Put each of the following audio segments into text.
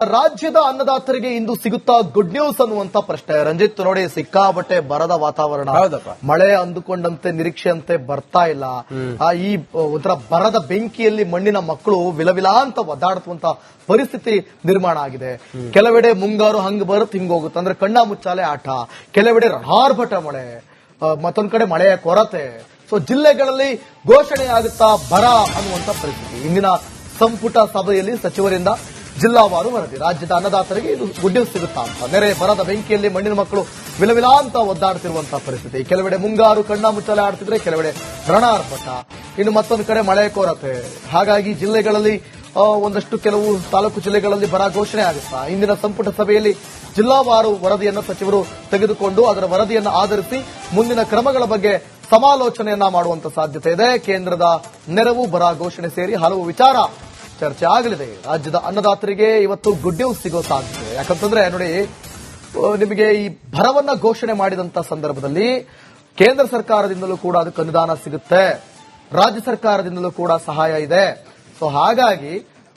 ರಾಜ್ಯದ ಅನ್ನದಾತರಿಗೆ ಇಂದು ಸಿಗುತ್ತಾ good news ಅನ್ನುವಂತ ಪ್ರಶ್ನೆ. ರಂಜಿತ್ ನೋಡಿ, ಸಿಕ್ಕಾಬಟ್ಟೆ ಬರದ ವಾತಾವರಣ, ಮಳೆ ಅಂದುಕೊಂಡಂತೆ ನಿರೀಕ್ಷೆಯಂತೆ ಬರ್ತಾ ಇಲ್ಲ. ಈ ಒಂಥರ ಬರದ ಬೆಂಕಿಯಲ್ಲಿ ಮಣ್ಣಿನ ಮಕ್ಕಳು ವಿಲವಿಲ ಅಂತ ಒದ್ದಾಡುವಂತ ಪರಿಸ್ಥಿತಿ ನಿರ್ಮಾಣ ಆಗಿದೆ. ಕೆಲವೆಡೆ ಮುಂಗಾರು ಹಂಗ್ ಬರುತ್ತೆ ಹಿಂಗ್ ಹೋಗುತ್ತೆ, ಅಂದ್ರೆ ಕಣ್ಣ ಮುಚ್ಚಾಲೆ ಆಟ. ಕೆಲವೆಡೆ ರಣಾರ್ಭಟ ಮಳೆ, ಮತ್ತೊಂದ್ ಕಡೆ ಮಳೆಯ ಕೊರತೆ. ಸೊ ಜಿಲ್ಲೆಗಳಲ್ಲಿ ಘೋಷಣೆ ಆಗುತ್ತಾ ಬರ ಅನ್ನುವಂತ ಪರಿಸ್ಥಿತಿ. ಇಂದಿನ ಸಂಪುಟ ಸಭೆಯಲ್ಲಿ ಸಚಿವರಿಂದ ಜಿಲ್ಲಾವಾರು ವರದಿ. ರಾಜ್ಯದ ಅನ್ನದಾತರಿಗೆ ಇದು ಗುಡ್ ನ್ಯೂಸ್ ಸಿಗುತ್ತಾ ಅಂತ. ನೆರೆ ಬರದ ಬೆಂಕಿಯಲ್ಲಿ ಮಣ್ಣಿನ ಮಕ್ಕಳು ವಿಲವಿಲ ಅಂತ ಒದ್ದಾಡ್ತಿರುವಂತಹ ಪರಿಸ್ಥಿತಿ. ಕೆಲವೆಡೆ ಮುಂಗಾರು ಕಣ್ಣ ಮುಚ್ಚಲೆ ಆಡ್ತಿದ್ರೆ, ಕೆಲವೆಡೆ ರಣಾರ್ಭಟ, ಇನ್ನು ಮತ್ತೊಂದು ಕಡೆ ಮಳೆ ಕೊರತೆ. ಹಾಗಾಗಿ ಜಿಲ್ಲೆಗಳಲ್ಲಿ ಒಂದಷ್ಟು ಕೆಲವು ತಾಲೂಕು ಜಿಲ್ಲೆಗಳಲ್ಲಿ ಬರ ಘೋಷಣೆ ಆಗುತ್ತಾ. ಇಂದಿನ ಸಂಪುಟ ಸಭೆಯಲ್ಲಿ ಜಿಲ್ಲಾವಾರು ವರದಿಯನ್ನು ಸಚಿವರು ತೆಗೆದುಕೊಂಡು ಅದರ ವರದಿಯನ್ನು ಆಧರಿಸಿ ಮುಂದಿನ ಕ್ರಮಗಳ ಬಗ್ಗೆ ಸಮಾಲೋಚನೆಯನ್ನ ಮಾಡುವಂತ ಸಾಧ್ಯತೆ ಇದೆ. ಕೇಂದ್ರದ ನೆರವು, ಬರ ಘೋಷಣೆ ಸೇರಿ ಹಲವು ವಿಚಾರ ಚರ್ಚೆ ಆಗಲಿದೆ. ರಾಜ್ಯದ ಅನ್ನದಾತರಿಗೆ ಇವತ್ತು ಗುಡ್ ನ್ಯೂಸ್ ಸಿಗೋ ಸಾಧ್ಯತೆ. ಯಾಕಂತಂದ್ರೆ ನೋಡಿ, ನಿಮಗೆ ಈ ಬರವನ್ನ ಘೋಷಣೆ ಮಾಡಿದಂತ ಸಂದರ್ಭದಲ್ಲಿ ಕೇಂದ್ರ ಸರ್ಕಾರದಿಂದಲೂ ಕೂಡ ಅದಕ್ಕೆ ಅನುದಾನ ಸಿಗುತ್ತೆ, ರಾಜ್ಯ ಸರ್ಕಾರದಿಂದಲೂ ಕೂಡ ಸಹಾಯ ಇದೆ. ಸೊ ಹಾಗಾಗಿ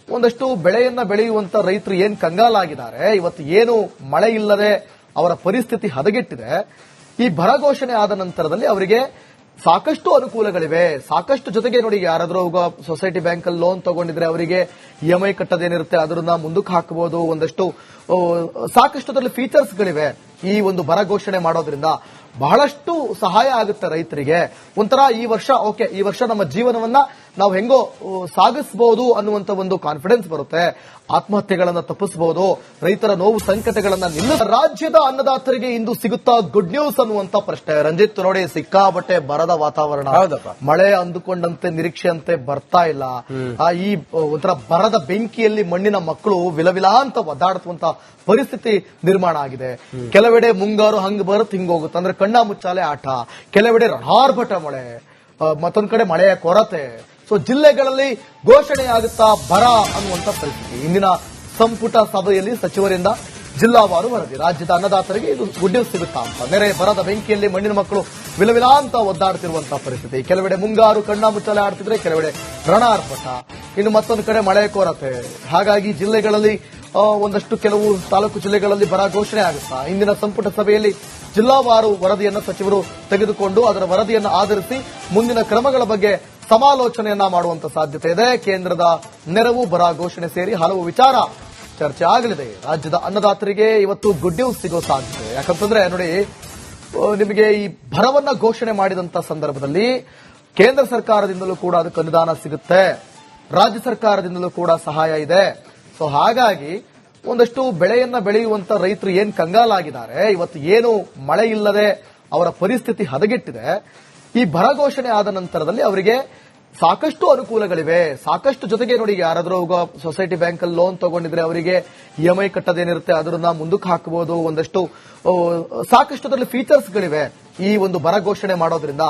ಒಂದಷ್ಟು ಬೆಳೆಯನ್ನ ಬೆಳೆಯುವಂತ ರೈತರು ಏನ್ ಕಂಗಾಲಾಗಿದ್ದಾರೆ, ಇವತ್ತು ಏನು ಮಳೆ ಇಲ್ಲದೆ ಅವರ ಪರಿಸ್ಥಿತಿ ಹದಗೆಟ್ಟಿದೆ. ಈ ಬರ ಘೋಷಣೆ ಆದ ನಂತರದಲ್ಲಿ ಅವರಿಗೆ ಸಾಕಷ್ಟು ಅನುಕೂಲಗಳಿವೆ. ಸಾಕಷ್ಟು ಜೊತೆಗೆ ನೋಡಿ, ಯಾರಾದ್ರೂ ಸೊಸೈಟಿ ಬ್ಯಾಂಕ್ ಅಲ್ಲಿ ಲೋನ್ ತಗೊಂಡಿದ್ರೆ ಅವರಿಗೆ ಇಎಂಐ ಕಟ್ಟೋದೇನಿರುತ್ತೆ ಅದನ್ನ ಮುಂದಕ್ಕೆ ಹಾಕಬಹುದು. ಒಂದಷ್ಟು ಸಾಕಷ್ಟು ಅದರಲ್ಲಿ ಫೀಚರ್ಸ್ ಗಳಿವೆ. ಈ ಒಂದು ಬರ ಘೋಷಣೆ ಮಾಡೋದ್ರಿಂದ ಬಹಳಷ್ಟು ಸಹಾಯ ಆಗುತ್ತೆ ರೈತರಿಗೆ. ಒಂಥರ ಈ ವರ್ಷ ಓಕೆ, ಈ ವರ್ಷ ನಮ್ಮ ಜೀವನವನ್ನ ನಾವು ಹೆಂಗೋ ಸಾಗಿಸಬಹುದು ಅನ್ನುವಂತ ಒಂದು ಕಾನ್ಫಿಡೆನ್ಸ್ ಬರುತ್ತೆ. ಆತ್ಮಹತ್ಯೆಗಳನ್ನ ತಪ್ಪಿಸಬಹುದು, ರೈತರ ನೋವು ಸಂಕಟಗಳನ್ನ ರಾಜ್ಯದ ಅನ್ನದಾತರಿಗೆ ಇಂದು ಸಿಗುತ್ತಾ ಗುಡ್ ನ್ಯೂಸ್ ಅನ್ನುವಂತ ಪ್ರಶ್ನೆ. ರಂಜಿತ್ ನೋಡಿ, ಸಿಕ್ಕಾಬಟ್ಟೆ ಬರದ ವಾತಾವರಣ, ಮಳೆ ಅಂದುಕೊಂಡಂತೆ ನಿರೀಕ್ಷೆಯಂತೆ ಬರ್ತಾ ಇಲ್ಲ. ಈ ಒಂಥರ ಬರದ ಬೆಂಕಿಯಲ್ಲಿ ಮಣ್ಣಿನ ಮಕ್ಕಳು ವಿಲವಿಲ ಅಂತ ಒದ್ದಾಡುವಂತ ಪರಿಸ್ಥಿತಿ ನಿರ್ಮಾಣ ಆಗಿದೆ. ಕೆಲವೆಡೆ ಮುಂಗಾರು ಹಂಗ್ ಬರುತ್ತೆ ಹಿಂಗ್ ಹೋಗುತ್ತೆ, ಅಂದ್ರೆ ಕಣ್ಣ ಮುಚ್ಚಾಲೆ ಆಟ. ಕೆಲವೆಡೆ ರಣಾರ್ಭಟ ಮಳೆ, ಮತ್ತೊಂದ್ ಕಡೆ ಮಳೆಯ ಕೊರತೆ. ಸೊ ಜಿಲ್ಲೆಗಳಲ್ಲಿ ಘೋಷಣೆ ಆಗುತ್ತಾ ಬರ ಅನ್ನುವಂತ ಪರಿಸ್ಥಿತಿ. ಇಂದಿನ ಸಂಪುಟ ಸಭೆಯಲ್ಲಿ ಸಚಿವರಿಂದ ಜಿಲ್ಲಾವಾರು ವರದಿ. ರಾಜ್ಯದ ಅನ್ನದಾತರಿಗೆ ಇದು ಗುಡ್ ನ್ಯೂಸ್ ಸಿಗುತ್ತಾ ಅಂತ. ನೆರೆ ಬರದ ಬೆಂಕಿಯಲ್ಲಿ ಮಣ್ಣಿನ ಮಕ್ಕಳು ವಿಲವಿಲ ಅಂತ ಒದ್ದಾಡ್ತಿರುವಂತಹ ಪರಿಸ್ಥಿತಿ. ಕೆಲವೆಡೆ ಮುಂಗಾರು ಕಣ್ಣ ಮುಚ್ಚಲೆ ಆಡ್ತಿದ್ರೆ, ಕೆಲವೆಡೆ ರಣಾರ್ಭಟ, ಇನ್ನು ಮತ್ತೊಂದು ಕಡೆ ಮಳೆ ಕೊರತೆ. ಹಾಗಾಗಿ ಜಿಲ್ಲೆಗಳಲ್ಲಿ ಒಂದಷ್ಟು ಕೆಲವು ತಾಲೂಕು ಜಿಲ್ಲೆಗಳಲ್ಲಿ ಬರ ಘೋಷಣೆ ಆಗುತ್ತಾ. ಇಂದಿನ ಸಂಪುಟ ಸಭೆಯಲ್ಲಿ ಜಿಲ್ಲಾವಾರು ವರದಿಯನ್ನು ಸಚಿವರು ತೆಗೆದುಕೊಂಡು ಅದರ ವರದಿಯನ್ನು ಆಧರಿಸಿ ಮುಂದಿನ ಕ್ರಮಗಳ ಬಗ್ಗೆ ಸಮಾಲೋಚನೆಯನ್ನ ಮಾಡುವಂತ ಸಾಧ್ಯತೆ ಇದೆ. ಕೇಂದ್ರದ ನೆರವು, ಬರ ಘೋಷಣೆ ಸೇರಿ ಹಲವು ವಿಚಾರ ಚರ್ಚೆ ಆಗಲಿದೆ. ರಾಜ್ಯದ ಅನ್ನದಾತರಿಗೆ ಇವತ್ತು ಗುಡ್ ನ್ಯೂಸ್ ಸಿಗೋ ಸಾಧ್ಯತೆ. ಯಾಕಂತಂದ್ರೆ ನೋಡಿ, ನಿಮಗೆ ಈ ಬರವನ್ನ ಘೋಷಣೆ ಮಾಡಿದಂತ ಸಂದರ್ಭದಲ್ಲಿ ಕೇಂದ್ರ ಸರ್ಕಾರದಿಂದಲೂ ಕೂಡ ಅದಕ್ಕೆ ಅನುದಾನ ಸಿಗುತ್ತೆ, ರಾಜ್ಯ ಸರ್ಕಾರದಿಂದಲೂ ಕೂಡ ಸಹಾಯ ಇದೆ. ಸೊ ಹಾಗಾಗಿ ಒಂದಷ್ಟು ಬೆಳೆಯನ್ನ ಬೆಳೆಯುವಂತ ರೈತರು ಏನ್ ಕಂಗಾಲಾಗಿದ್ದಾರೆ, ಇವತ್ತು ಏನು ಮಳೆ ಇಲ್ಲದೆ ಅವರ ಪರಿಸ್ಥಿತಿ ಹದಗೆಟ್ಟಿದೆ. ಈ ಬರ ಘೋಷಣೆ ಆದ ನಂತರದಲ್ಲಿ ಅವರಿಗೆ ಸಾಕಷ್ಟು ಅನುಕೂಲಗಳಿವೆ. ಸಾಕಷ್ಟು ಜೊತೆಗೆ ನೋಡಿ, ಯಾರಾದ್ರೂ ಸೊಸೈಟಿ ಬ್ಯಾಂಕ್ ಅಲ್ಲಿ ಲೋನ್ ತಗೊಂಡಿದ್ರೆ ಅವರಿಗೆ ಇಎಂಐ ಕಟ್ಟೋದೇನಿರುತ್ತೆ ಅದನ್ನ ಮುಂದಕ್ಕೆ ಹಾಕಬಹುದು. ಒಂದಷ್ಟು ಸಾಕಷ್ಟು ಅದರಲ್ಲಿ ಫೀಚರ್ಸ್ ಗಳಿವೆ. ಈ ಒಂದು ಬರ ಘೋಷಣೆ ಮಾಡೋದ್ರಿಂದ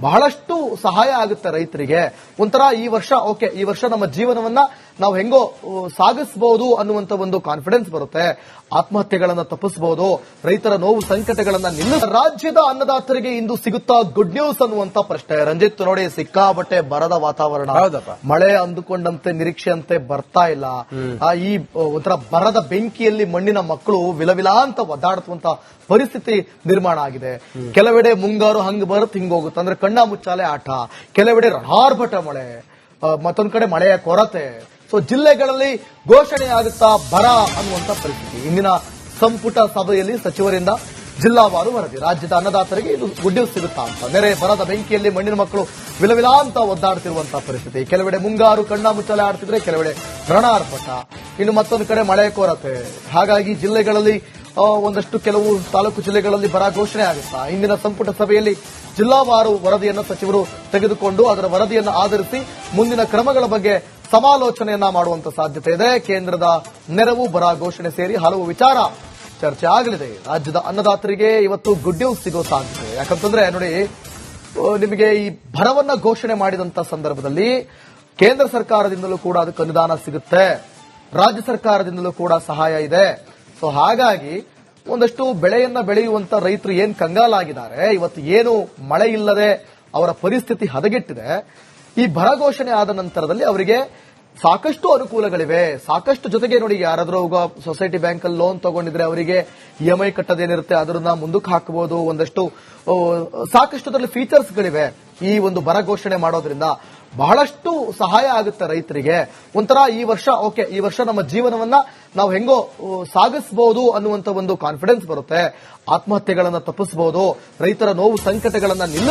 ಬಹಳಷ್ಟು ಸಹಾಯ ಆಗುತ್ತೆ ರೈತರಿಗೆ. ಒಂಥರ ಈ ವರ್ಷ ಓಕೆ, ಈ ವರ್ಷ ನಮ್ಮ ಜೀವನವನ್ನ ನಾವು ಹೆಂಗೋ ಸಾಗಿಸಬಹುದು ಅನ್ನುವಂತ ಒಂದು ಕಾನ್ಫಿಡೆನ್ಸ್ ಬರುತ್ತೆ. ಆತ್ಮಹತ್ಯೆಗಳನ್ನ ತಪ್ಪಿಸಬಹುದು, ರೈತರ ನೋವು ಸಂಕಟಗಳನ್ನ ರಾಜ್ಯದ ಅನ್ನದಾತರಿಗೆ ಇಂದು ಸಿಗುತ್ತಾ ಗುಡ್ ನ್ಯೂಸ್ ಅನ್ನುವಂತ ಪ್ರಶ್ನೆ. ರಂಜಿತ್ ನೋಡಿ, ಸಿಕ್ಕಾಬಟ್ಟೆ ಬರದ ವಾತಾವರಣ, ಮಳೆ ಅಂದುಕೊಂಡಂತೆ ನಿರೀಕ್ಷೆಯಂತೆ ಬರ್ತಾ ಇಲ್ಲ. ಈ ಒಂಥರ ಬರದ ಬೆಂಕಿಯಲ್ಲಿ ಮಣ್ಣಿನ ಮಕ್ಕಳು ವಿಲವಿಲ ಅಂತ ಒದ್ದಾಡುವಂತ ಪರಿಸ್ಥಿತಿ ನಿರ್ಮಾಣ ಆಗಿದೆ. ಕೆಲವೆಡೆ ಮುಂಗಾರು ಹಂಗ್ ಬರುತ್ತೆ ಹಿಂಗ್ ಹೋಗುತ್ತೆ, ಅಂದ್ರೆ ಕಣ್ಣ ಮುಚ್ಚಾಲೆ ಆಟ. ಕೆಲವೆಡೆ ರಣಾರ್ಭಟ ಮಳೆ, ಮತ್ತೊಂದ್ ಕಡೆ ಮಳೆಯ ಕೊರತೆ. ಸೊ ಜಿಲ್ಲೆಗಳಲ್ಲಿ ಘೋಷಣೆ ಆಗುತ್ತಾ ಬರ ಅನ್ನುವಂತ ಪರಿಸ್ಥಿತಿ. ಇಂದಿನ ಸಂಪುಟ ಸಭೆಯಲ್ಲಿ ಸಚಿವರಿಂದ ಜಿಲ್ಲಾವಾರು ವರದಿ. ರಾಜ್ಯದ ಅನ್ನದಾತರಿಗೆ ಇದು ಗುಡ್ ನ್ಯೂಸ್ ಸಿಗುತ್ತಾ ಅಂತ. ನೆರೆ ಬರದ ಬೆಂಕಿಯಲ್ಲಿ ಮಣ್ಣಿನ ಮಕ್ಕಳು ವಿಲವಿಲ ಅಂತ ಒದ್ದಾಡ್ತಿರುವಂತಹ ಪರಿಸ್ಥಿತಿ. ಕೆಲವೆಡೆ ಮುಂಗಾರು ಕಣ್ಣ ಮುಚ್ಚಲೆ ಆಡ್ತಿದ್ರೆ, ಕೆಲವೆಡೆ ರಣಾರ್ಭಟ, ಇನ್ನು ಮತ್ತೊಂದು ಕಡೆ ಮಳೆಯ ಕೊರತೆ. ಹಾಗಾಗಿ ಜಿಲ್ಲೆಗಳಲ್ಲಿ ಒಂದಷ್ಟು ಕೆಲವು ತಾಲೂಕು ಜಿಲ್ಲೆಗಳಲ್ಲಿ ಬರ ಘೋಷಣೆ ಆಗುತ್ತಾ. ಇಂದಿನ ಸಂಪುಟ ಸಭೆಯಲ್ಲಿ ಜಿಲ್ಲಾವಾರು ವರದಿಯನ್ನು ಸಚಿವರು ತೆಗೆದುಕೊಂಡು ಅದರ ವರದಿಯನ್ನು ಆಧರಿಸಿ ಮುಂದಿನ ಕ್ರಮಗಳ ಬಗ್ಗೆ ಸಮಾಲೋಚನೆಯನ್ನ ಮಾಡುವಂತ ಸಾಧ್ಯತೆ ಇದೆ. ಕೇಂದ್ರದ ನೆರವು, ಬರ ಘೋಷಣೆ ಸೇರಿ ಹಲವು ವಿಚಾರ ಚರ್ಚೆ ಆಗಲಿದೆ. ರಾಜ್ಯದ ಅನ್ನದಾತರಿಗೆ ಇವತ್ತು ಗುಡ್ ನ್ಯೂಸ್ ಸಿಗೋ ಸಾಧ್ಯತೆ. ಯಾಕಂತಂದ್ರೆ ನೋಡಿ, ನಿಮಗೆ ಈ ಬರವನ್ನ ಘೋಷಣೆ ಮಾಡಿದಂತ ಸಂದರ್ಭದಲ್ಲಿ ಕೇಂದ್ರ ಸರ್ಕಾರದಿಂದಲೂ ಕೂಡ ಅದಕ್ಕೆ ಅನುದಾನ ಸಿಗುತ್ತೆ, ರಾಜ್ಯ ಸರ್ಕಾರದಿಂದಲೂ ಕೂಡ ಸಹಾಯ ಇದೆ. ಸೊ ಹಾಗಾಗಿ ಒಂದಷ್ಟು ಬೆಳೆಯನ್ನ ಬೆಳೆಯುವಂತ ರೈತರು ಏನ್ ಕಂಗಾಲಾಗಿದ್ದಾರೆ, ಇವತ್ತು ಏನು ಮಳೆ ಇಲ್ಲದೆ ಅವರ ಪರಿಸ್ಥಿತಿ ಹದಗೆಟ್ಟಿದೆ. ಈ ಬರ ಘೋಷಣೆ ಆದ ನಂತರದಲ್ಲಿ ಅವರಿಗೆ ಸಾಕಷ್ಟು ಅನುಕೂಲಗಳಿವೆ, ಸಾಕಷ್ಟು. ಜೊತೆಗೆ ನೋಡಿ, ಯಾರಾದ್ರೂ ಸೊಸೈಟಿ ಬ್ಯಾಂಕ್ ಅಲ್ಲಿ ಲೋನ್ ತಗೊಂಡಿದ್ರೆ ಅವರಿಗೆ EMI ಕಟ್ಟೋದೇನಿರುತ್ತೆ ಅದನ್ನ ಮುಂದಕ್ಕೆ ಹಾಕಬಹುದು. ಒಂದಷ್ಟು ಸಾಕಷ್ಟು ಅದರಲ್ಲಿ ಫೀಚರ್ಸ್ ಗಳಿವೆ. ಈ ಒಂದು ಬರ ಘೋಷಣೆ ಮಾಡೋದ್ರಿಂದ ಬಹಳಷ್ಟು ಸಹಾಯ ಆಗುತ್ತೆ ರೈತರಿಗೆ. ಒಂಥರ ಈ ವರ್ಷ ನಮ್ಮ ಜೀವನವನ್ನ ನಾವು ಹೆಂಗೋ ಸಾಗಿಸಬಹುದು ಅನ್ನುವಂತ ಒಂದು ಕಾನ್ಫಿಡೆನ್ಸ್ ಬರುತ್ತೆ. ಆತ್ಮಹತ್ಯೆಗಳನ್ನ ತಪ್ಪಿಸಬಹುದು, ರೈತರ ನೋವು ಸಂಕಟಗಳನ್ನ